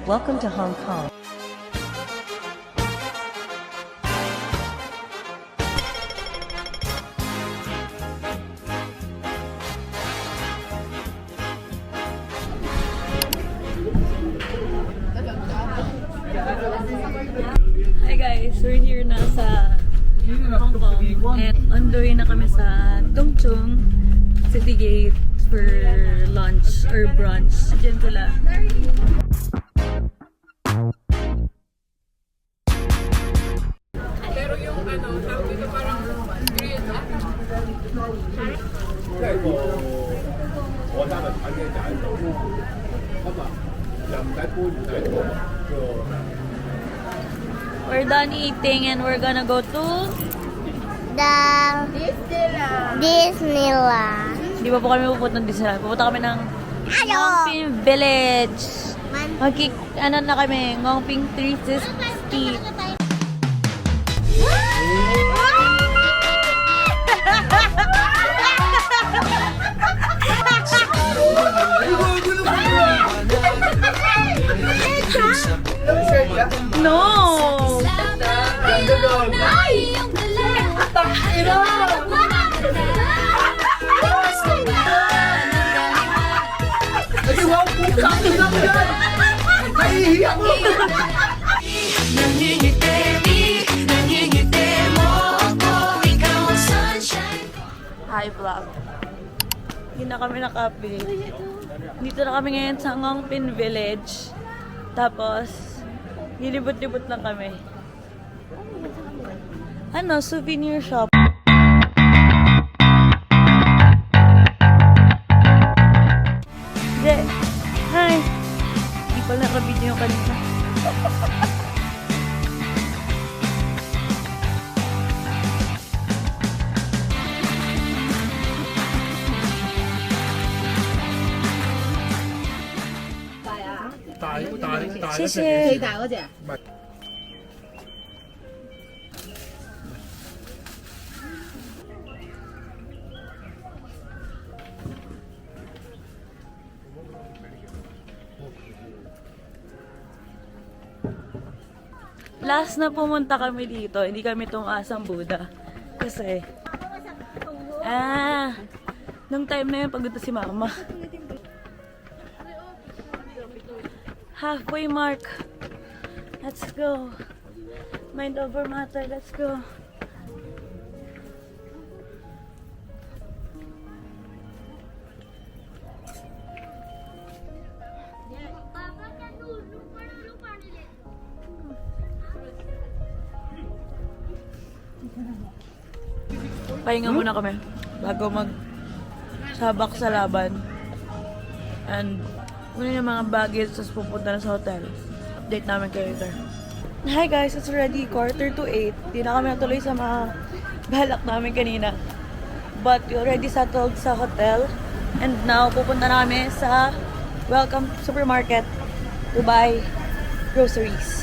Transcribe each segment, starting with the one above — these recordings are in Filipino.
Welcome to Hong Kong. Hi guys, we're here na sa Hong Kong at on the way na kami sa Tung Chung City Gate for lunch or brunch. Diyan sila. Pero yung ano, tawag dito parang grilled up. 我家的常见假一種，咁啊又唔使搬唔使做，就 We're done eating and we're gonna go to... The Disneyland. Di ba po kami pupunta ng Disneyland? Pupunta kami ng Ngongping Village. Ano na kami? Ngongping 360. No! Hi vlog. Hindi na kami naka-update. Dito na kami ngayon sa Ngongping Village. Tapos, nilibot-libot lang kami. Ano? Souvenir shop. Hindi. Hi. Hindi pala naka-video yung kanina.谢谢。Last na pumunta kami dito, hindi kami tumaasang Buddha. Kasi, nung time na yun, pagod na si mama. Halfway mark. Let's go. Mind over matter, let's go. Pahinga muna kami bago mag-sabak sa laban. And kunin yung mga baggage tapos pupunta na sa hotel. Update namin kayo later. Hi guys, it's already 7:45. Di na kami natuloy sa mga balak namin kanina. But we already settled sa hotel. And now, pupunta na kami sa Welcome Supermarket to buy groceries.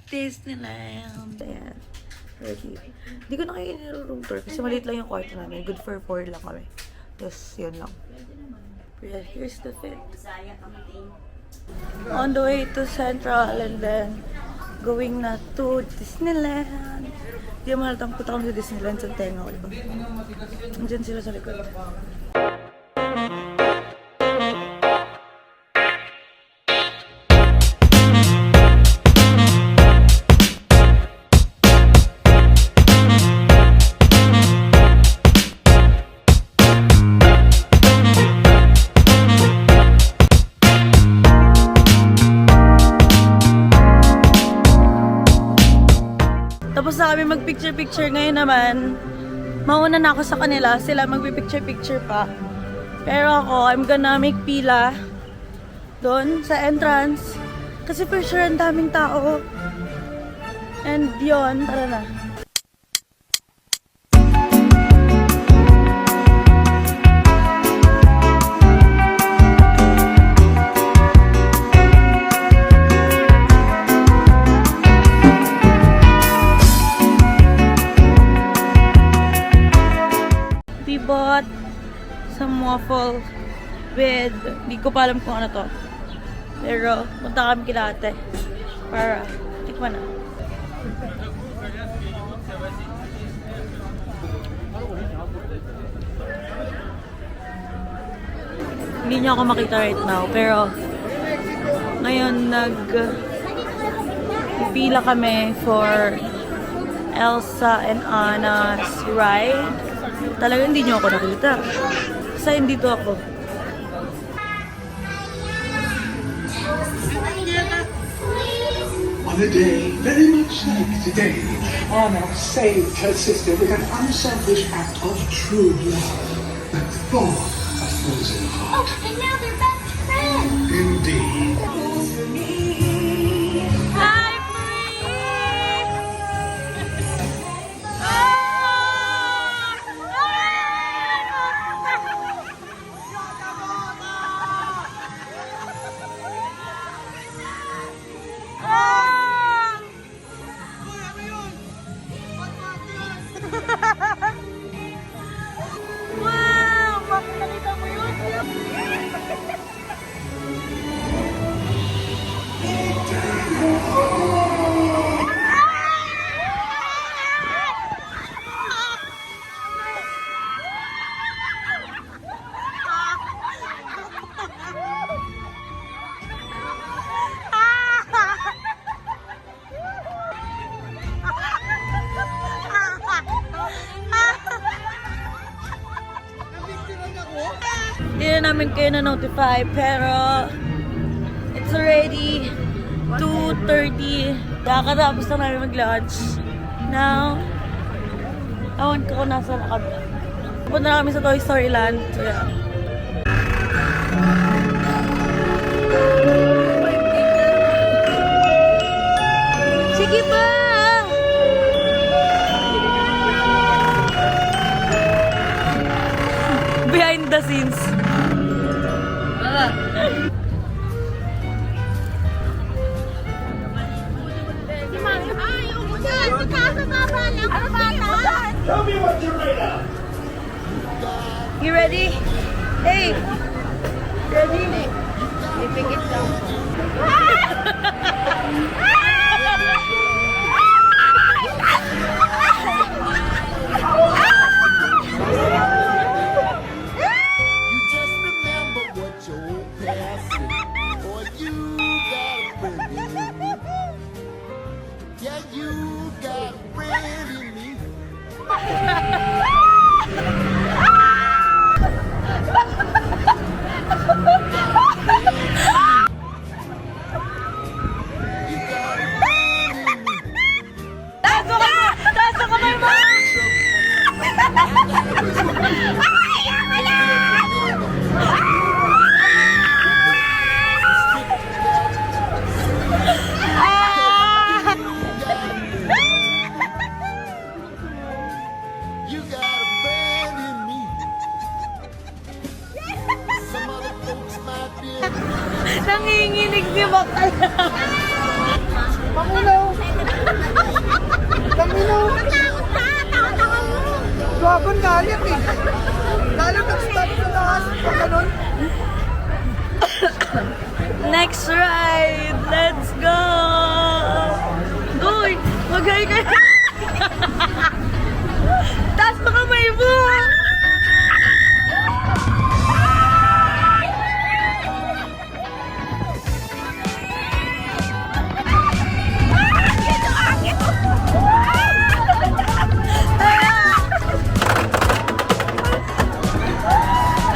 Disneyland. Ayan. Ready. Hindi ko na kayo room tour kasi maliit lang yung kwarto namin. Good for 4 lang kami. Just yun lang. Yeah, here's the fit. On the way to Central and then going na to Disneyland. Hindi mo halatang punta kami sa Disneyland sa tenga ko. Diba? Nandiyan sila sa likod. Tapos na kami mag-picture-picture. Ngayon naman, mauna na ako sa kanila. Sila mag-picture-picture pa. Pero ako, I'm gonna make pila doon sa entrance. Kasi for sure, ang daming tao. And yun, tara na. we bought some waffle with, hindi ko pa alam kung ano to. Pero, punta kami kila ate para tikman na. Hindi niyo ako makita right now, pero ngayon pila kami for Elsa and Anna's ride. Talaga hindi niyo ako nakita. Kasi dito ako. On a day very much like today, Anna saved her sister with an unselfish act of true love. But for a frozen heart. Oh, and now they're best friends. Indeed. I'm free! Wow! Bakit nakita mo yun? Hindi na namin kayo na-notify, pero it's already 2:30. Kakatapos na namin mag-lunch. Now, ewan ko kung nasa na kami. Pupunta na kami sa Toy Story Land. So, yeah. Sige pa! Behind the scenes. Tell me what you're made of. You ready? Hey! Ready? Ipikit daw. You just remember what your old past is. Boy, you got a friend in me. Yeah, you got a friend in me. Taas ang kamay mo! You got a friend in me. Some other folks might be. Nanginginig si Bakal. Paminaw! Paminaw! Takot ka! Takot ako mo! Dragon galit eh. Lalo nag-stop sa lahat. Pag ganun. Next ride! Let's go! Uy! Mag-hi ka na! Taas pa kamay mo!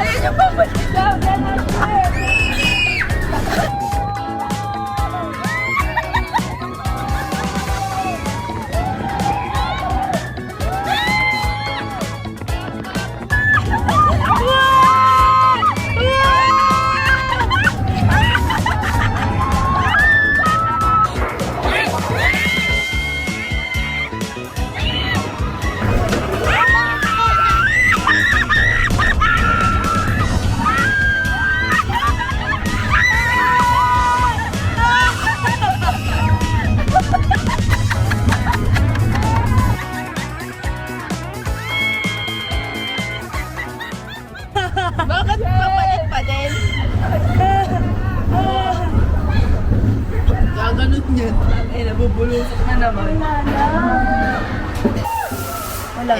Ayun yung pabalik daw! ganun yun. Ay, nabubulusok na naman. Wala.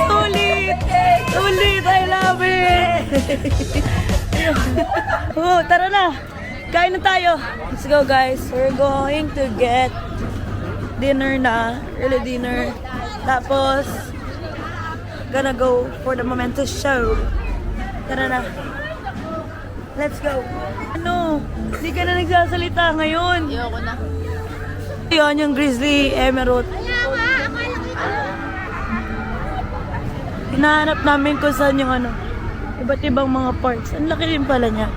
Ulit! Ulit! I love it! Oh, tara na! Kain na tayo! Let's go guys! We're going to get dinner na. Early dinner. Tapos, gonna go for the momentous show. Tara na. Let's go! Ano? Hindi ka na nagsasalita ngayon. Ayoko na. Yan yung Grizzly Emerald. Hinahanap namin kung saan yung ano, iba't ibang mga parts. Ang laki din pala niya.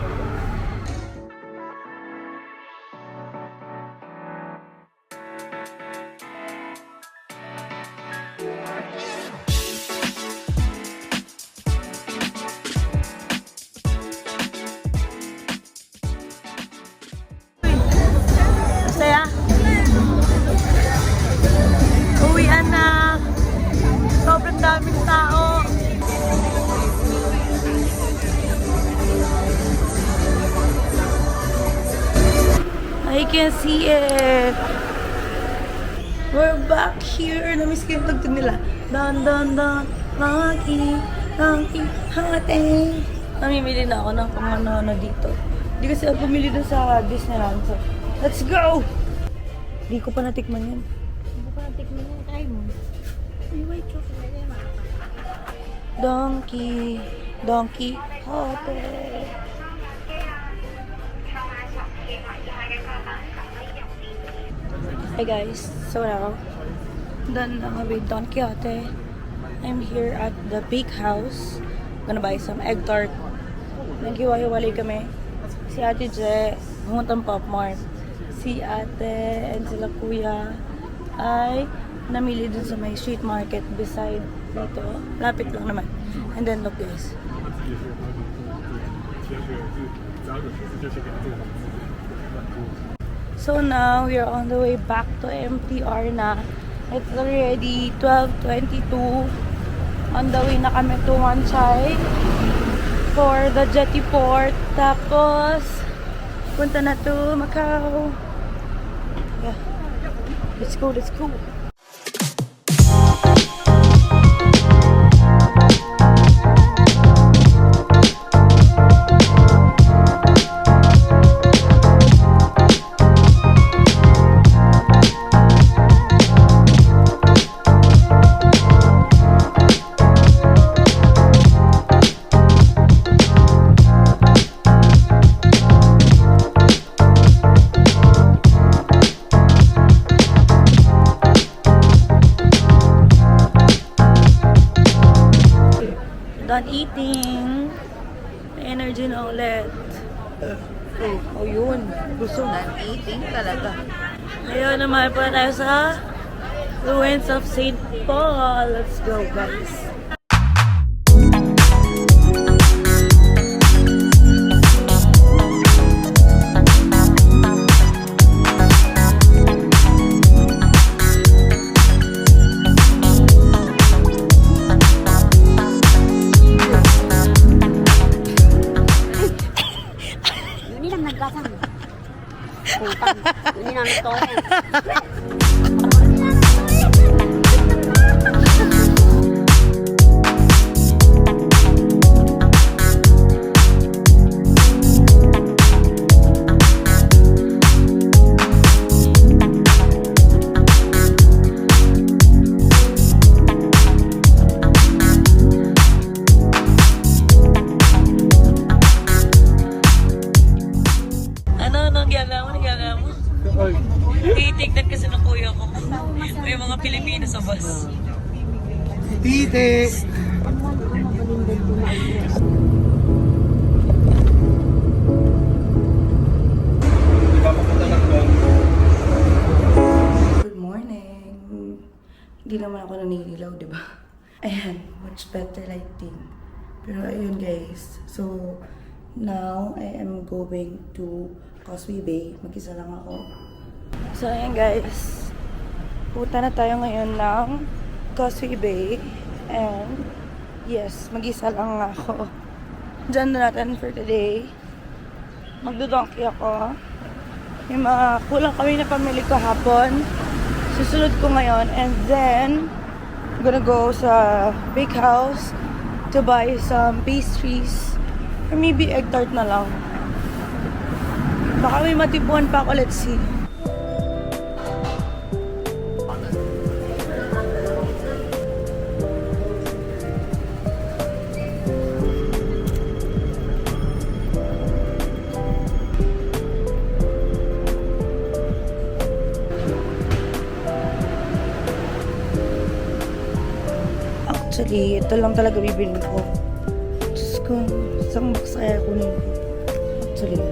Masaya? Uwian na. Sobrang daming tao. I can see it. We're back here. Namiss ko yung tugtog nila. Don, don, don. Monkey, monkey, hate. Namimili na ako ng pang-ano dito. Hindi kasi ako pumili dun sa Disneyland. So, let's go! Hindi ko pa natikman yan. Hindi ko natikman yung try mo. Yung white chocolate. Donkey, donkey, hate. Hey guys, so now, done na with Don Quixote. I'm here at the bake house. Gonna buy some egg tart. Naghiwa-hiwalay kami. Si Ate Je, pumuntang Pop Mart. Si Ate and sila Kuya ay namili dun sa may street market beside dito. Lapit lang naman. And then look guys. So now, we are on the way back to MTR na. It's already 12:22. On the way na kami to Wanchay for the Jetty Port. Tapos, punta na to Macau. Yeah. Let's go, let's go. Done eating. May energy na ulit. Oh, yun. Gusto na. Eating talaga. Ngayon naman pa tayo sa ruins of St. Paul. Let's go, guys. Hindi lang nagkasang. Putang. Hindi namin to yan. Titignan kasi ng kuya ko. May mga Pilipino sa bus. Tite! Hindi naman ako naninilaw, di ba? Ayan, much better lighting. Pero ayun guys, so now I am going to Causeway Bay. Mag-isa lang ako. So ayan guys, punta na tayo ngayon ng Causeway Bay. And yes, mag-isa lang ako. Diyan na natin for today. Magdodonkey ako. Yung mga kulang kami na pamili ko hapon. Susunod ko ngayon. And then, I'm gonna go sa bake house to buy some pastries. Or maybe egg tart na lang. Baka may matipuan pa ako. Let's see. Actually, ito lang talaga bibili ko. Diyos ko, isang box kaya kunin ko. Actually.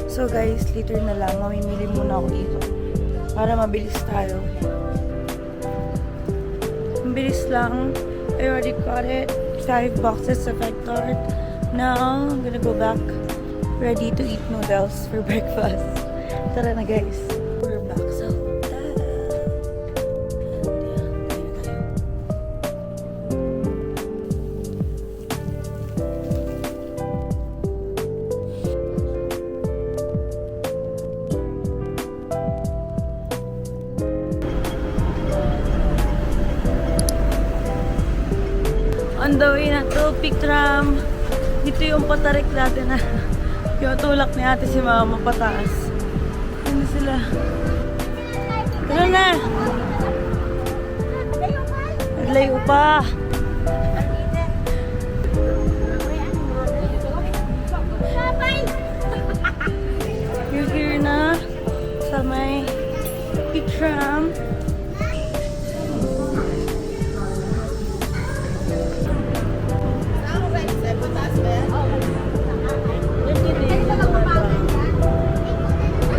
So guys, later na lang, mamimili muna ako dito. Para mabilis tayo. Mabilis lang. I already got it. 5 boxes of egg tart. Now, I'm gonna go back. Ready to eat noodles for breakfast. Tara na guys. We're back sa hotel. And yeah, tayo na tayo. On the way na to Pictram. Dito yung patarik natin na yung tulak ni ate si mama pataas. Ano sila? Tara na! Naglayo pa! You're here na sa may Pictram.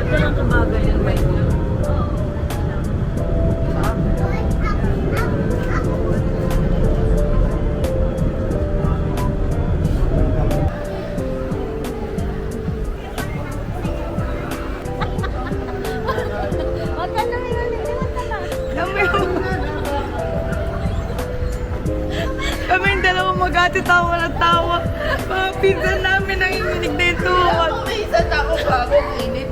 Ito lang kabagal yung bike niya. Alam mo yun? Kaming dalawa mag-ati tawa na tawa. Mga pinsan namin ang iminig na ito. Isa tao bagong init.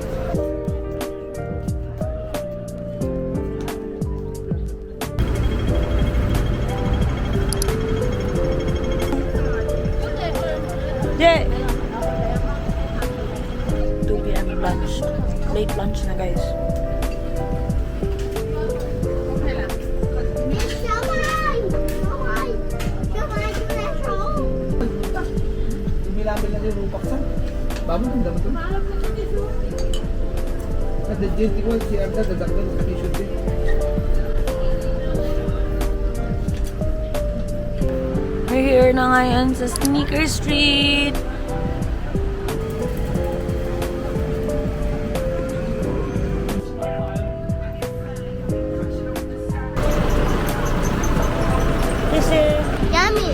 Yeah. 2 p.m. lunch. Late lunch na guys. Milamin lang yung rupaksan. Bamo, hindi naman ito. Nadadyan ko si Arda, dadaklan sa tissue din. We're here na ngayon sa Sneaker Street. Kasi, Yummy!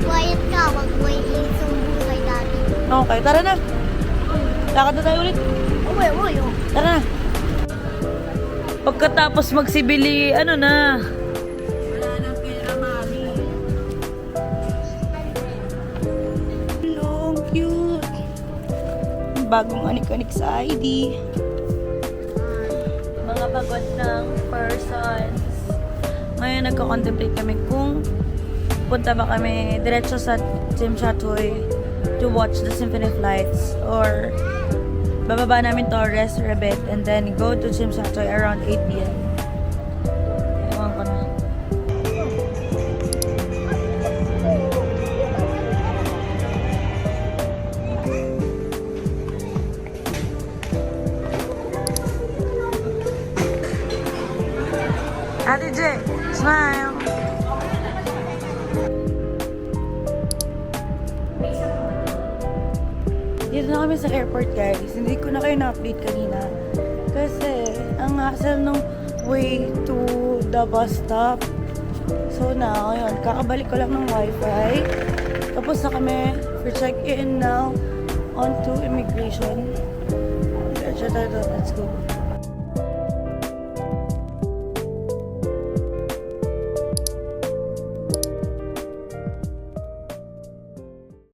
Quiet ka, wag mo isumbo kay daddy. okay, tara na. Lakad na tayo ulit. Uy, uy, uy. Tara na. Pagkatapos magsibili, ano na. Hello, cute. Bagong anik-anik sa ID. Mga pagod ng persons. Ngayon nagko-contemplate kami kung punta ba kami diretso sa Tsim Sha Tsui to watch the Symphony of Lights or bababa namin Torres for a bit and then go to Tsim Sha Tsui around 8 p.m. Ewan ko na. Ate J, smile! Dito na kami sa airport guys. Hindi ko na kayo na-update kanina. Kasi ang hassle nung way to the bus stop So now, ayun, kakabalik ko lang ng wifi. Tapos na kami for check-in now on to immigration. Let's go.